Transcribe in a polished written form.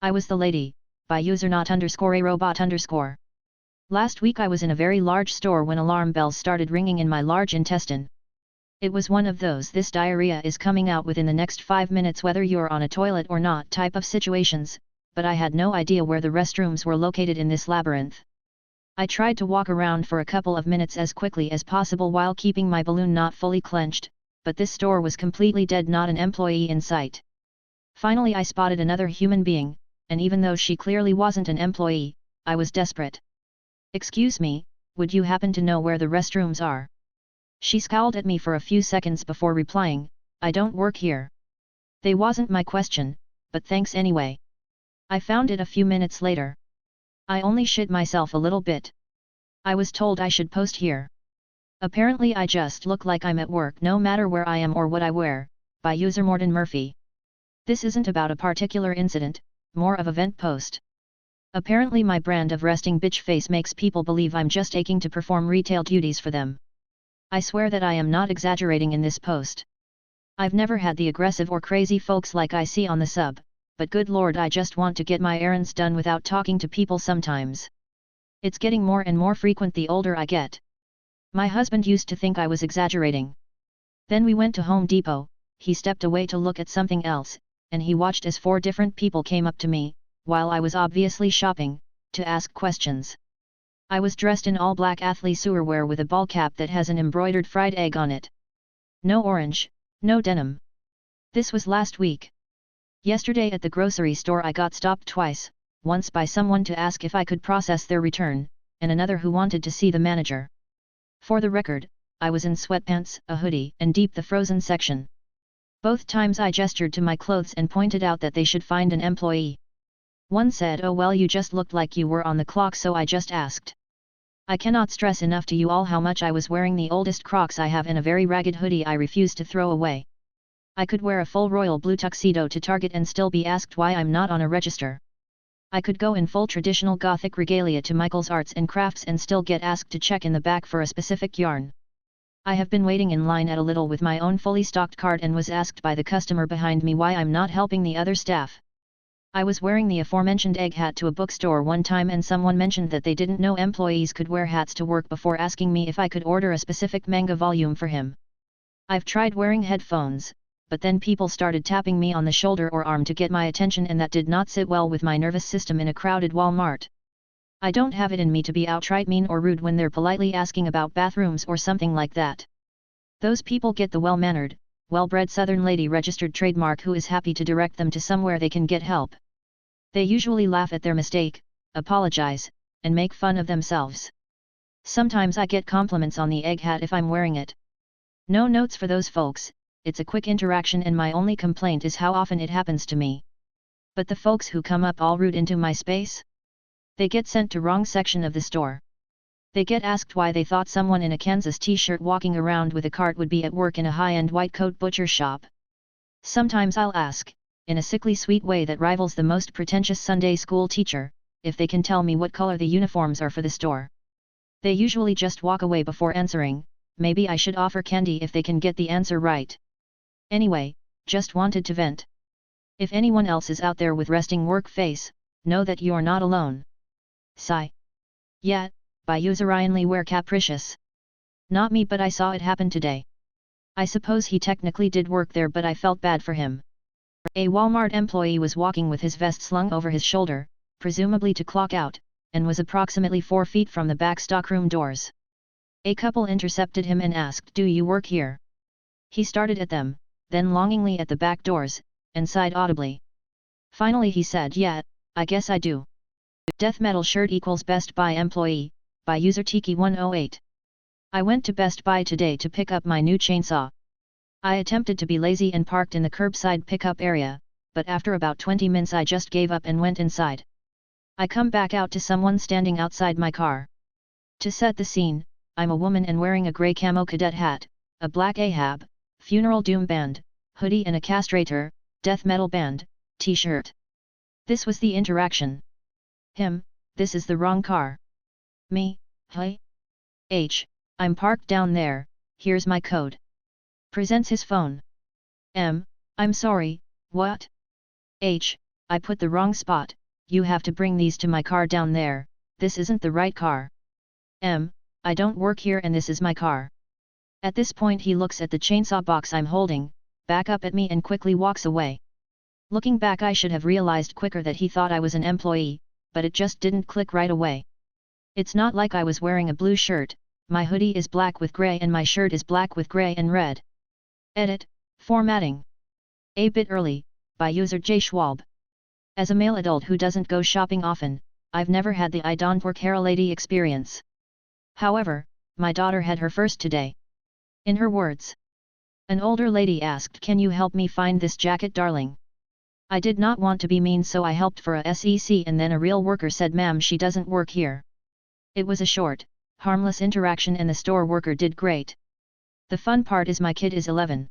I was the lady, by user not underscore a robot underscore. Last week I was in a very large store when alarm bells started ringing in my large intestine. It was one of those "this diarrhea is coming out within the next 5 minutes whether you're on a toilet or not" type of situations, but I had no idea where the restrooms were located in this labyrinth. I tried to walk around for a couple of minutes as quickly as possible while keeping my balloon not fully clenched, but this store was completely dead, not an employee in sight. Finally I spotted another human being, and even though she clearly wasn't an employee, I was desperate. "Excuse me, would you happen to know where the restrooms are?" She scowled at me for a few seconds before replying, "I don't work here." They wasn't my question, but thanks anyway. I found it a few minutes later. I only shit myself a little bit. I was told I should post here. Apparently I just look like I'm at work no matter where I am or what I wear, by user Morton Murphy. This isn't about a particular incident, more of a vent post. Apparently my brand of resting bitch face makes people believe I'm just aching to perform retail duties for them. I swear that I am not exaggerating in this post. I've never had the aggressive or crazy folks like I see on the sub, but good lord, I just want to get my errands done without talking to people sometimes. It's getting more and more frequent the older I get. My husband used to think I was exaggerating. Then we went to Home Depot, he stepped away to look at something else, and he watched as 4 different people came up to me, while I was obviously shopping, to ask questions. I was dressed in all black athleisure wear with a ball cap that has an embroidered fried egg on it. No orange, no denim. This was last week. Yesterday at the grocery store I got stopped twice, once by someone to ask if I could process their return, and another who wanted to see the manager. For the record, I was in sweatpants, a hoodie, and deep the frozen section. Both times I gestured to my clothes and pointed out that they should find an employee. One said, "Oh well, you just looked like you were on the clock, so I just asked." I cannot stress enough to you all how much I was wearing the oldest Crocs I have and a very ragged hoodie I refuse to throw away. I could wear a full royal blue tuxedo to Target and still be asked why I'm not on a register. I could go in full traditional Gothic regalia to Michael's Arts and Crafts and still get asked to check in the back for a specific yarn. I have been waiting in line at a Lidl with my own fully stocked cart and was asked by the customer behind me why I'm not helping the other staff. I was wearing the aforementioned egg hat to a bookstore one time and someone mentioned that they didn't know employees could wear hats to work before asking me if I could order a specific manga volume for him. I've tried wearing headphones, but then people started tapping me on the shoulder or arm to get my attention, and that did not sit well with my nervous system in a crowded Walmart. I don't have it in me to be outright mean or rude when they're politely asking about bathrooms or something like that. Those people get the well-mannered, well-bred Southern lady registered trademark who is happy to direct them to somewhere they can get help. They usually laugh at their mistake, apologize, and make fun of themselves. Sometimes I get compliments on the egg hat if I'm wearing it. No notes for those folks, it's a quick interaction and my only complaint is how often it happens to me. But the folks who come up all rude into my space? They get sent to wrong section of the store. They get asked why they thought someone in a Kansas t-shirt walking around with a cart would be at work in a high-end white coat butcher shop. Sometimes I'll ask, in a sickly sweet way that rivals the most pretentious Sunday school teacher, if they can tell me what color the uniforms are for the store. They usually just walk away before answering. Maybe I should offer candy if they can get the answer right. Anyway, just wanted to vent. If anyone else is out there with resting work face, know that you're not alone. Sigh. Yeah, by user Ryan Lee Wear Capricious. Not me, but I saw it happen today. I suppose he technically did work there, but I felt bad for him. A Walmart employee was walking with his vest slung over his shoulder, presumably to clock out, and was approximately 4 feet from the back stockroom doors. A couple intercepted him and asked, "Do you work here?" He started at them, then longingly at the back doors, and sighed audibly. Finally he said, "Yeah, I guess I do." Death metal shirt equals Best Buy employee, by user Tiki108. I went to Best Buy today to pick up my new chainsaw. I attempted to be lazy and parked in the curbside pickup area, but after about 20 minutes I just gave up and went inside. I come back out to someone standing outside my car. To set the scene, I'm a woman and wearing a grey camo cadet hat, a black Ahab, funeral doom band, hoodie and a castrator, death metal band, t-shirt. This was the interaction. Him, "This is the wrong car." Me, "Hey? I'm parked down there, here's my code." Presents his phone. "I'm sorry, what?" I put the wrong spot, you have to bring these to my car down there, this isn't the right car. I don't work here and this is my car. At this point he looks at the chainsaw box I'm holding, back up at me and quickly walks away. Looking back I should have realized quicker that he thought I was an employee, but it just didn't click right away. It's not like I was wearing a blue shirt, my hoodie is black with grey and my shirt is black with grey and red. Edit, formatting. A bit early, by user J Schwab. As a male adult who doesn't go shopping often, I've never had the I don't work here lady experience. However, my daughter had her first today. In her words, an older lady asked, "Can you help me find this jacket, darling?" I did not want to be mean, so I helped for a sec, and then a real worker said, "Ma'am, she doesn't work here." It was a short, harmless interaction and the store worker did great. The fun part is my kid is 11.